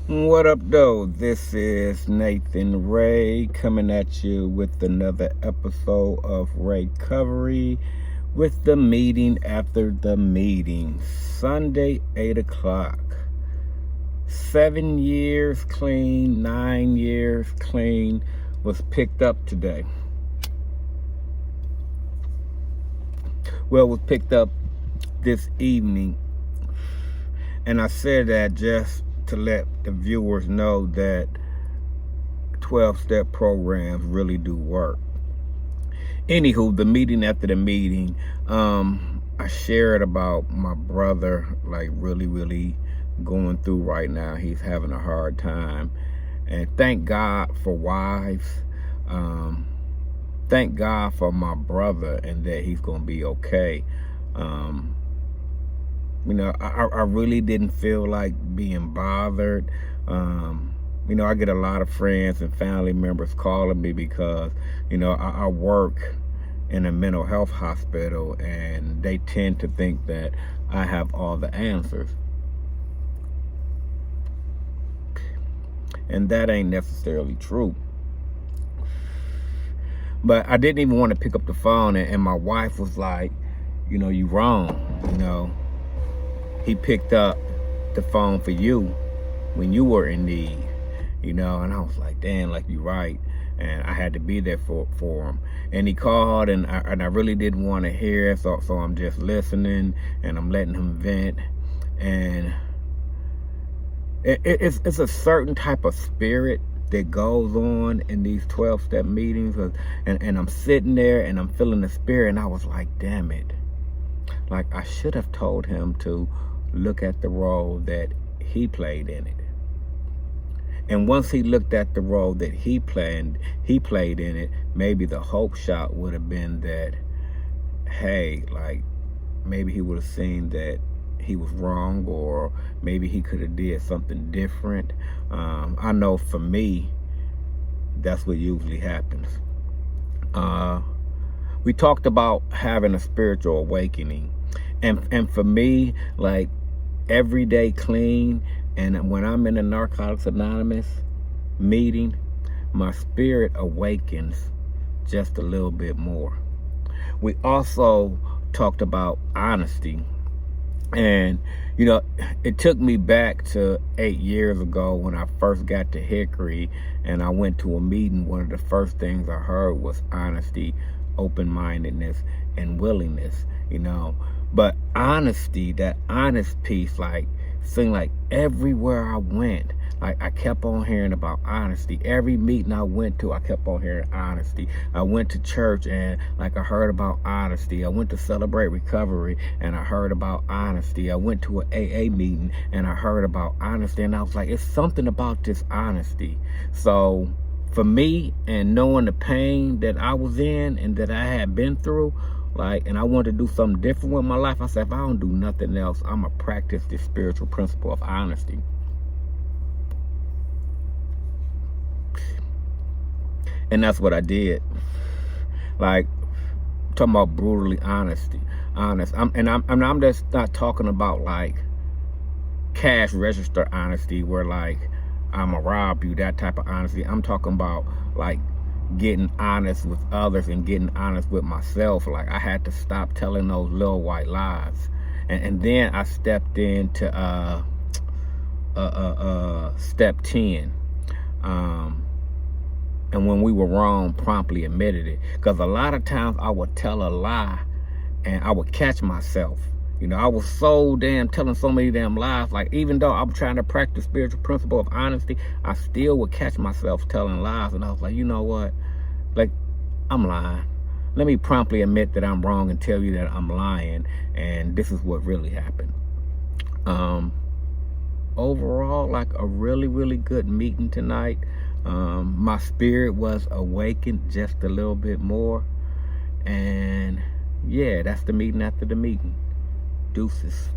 What up, though? This is Nathan Ray coming at you with another episode of Recovery with the meeting after the meeting. Sunday, 8 o'clock. 7 years clean, 9 years clean was picked up today. Well, it was picked up this evening. And I said that just to let the viewers know that 12-step programs really do work. Anywho, the meeting after the meeting, I shared about my brother, like really going through right now. He's having a hard time. And thank God for wives. Thank God for my brother and that he's going to be okay. You know, I really didn't feel like being bothered. You know, I get a lot of friends and family members calling me because, you know, I work in a mental health hospital and they tend to think that I have all the answers. And that ain't necessarily true. But I didn't even want to pick up the phone, and my wife was like, you know, you wrong, you know. He picked up the phone for you when you were in need, you know, and I was like, damn, like you're right. And I had to be there for him. And he called, and I really didn't want to hear it, so I'm just listening, and I'm letting him vent. And it's a certain type of spirit that goes on in these 12-step meetings, and I'm sitting there, and I'm feeling the spirit, and I was like, damn it. Like, I should have told him to look at the role that he played in it. And once he looked at the role that he played in it, maybe the hope shot would have been that, hey, like, maybe he would have seen that he was wrong, or maybe he could have did something different. I know for me, that's what usually happens. We talked about having a spiritual awakening. And for me, like, every day clean, and when I'm in a Narcotics Anonymous meeting, my spirit awakens just a little bit more. We also talked about honesty. And, you know, it took me back to 8 years ago when I first got to Hickory, and I went to a meeting. One of the first things I heard was honesty, open-mindedness, and willingness, you know. But honesty, that honest piece, like, seemed like everywhere I went, like, I kept on hearing about honesty. Every meeting I went to, I kept on hearing honesty. I went to church, and, like, I heard about honesty. I went to Celebrate Recovery, and I heard about honesty. I went to an AA meeting, and I heard about honesty. And I was like, it's something about this honesty. So for me, and knowing the pain that I was in and that I had been through, like, and I wanted to do something different with my life, I said, if I don't do nothing else, I'm going to practice this spiritual principle of honesty. And that's what I did. Like, talking about brutally honest. I'm just not talking about, like, cash register honesty where, like, I'm going to rob you, that type of honesty. I'm talking about, like, getting honest with others and getting honest with myself. Like, I had to stop telling those little white lies. And then I stepped into step 10. And when we were wrong, promptly admitted it. Because a lot of times I would tell a lie and I would catch myself. You know, I was so telling so many damn lies. Like, even though I'm trying to practice spiritual principle of honesty, I still would catch myself telling lies. And I was like, you know what? Like, I'm lying. Let me promptly admit that I'm wrong and tell you that I'm lying. And this is what really happened. Overall, like, a really good meeting tonight. My spirit was awakened just a little bit more. And yeah, that's the meeting after the meeting. Deuces.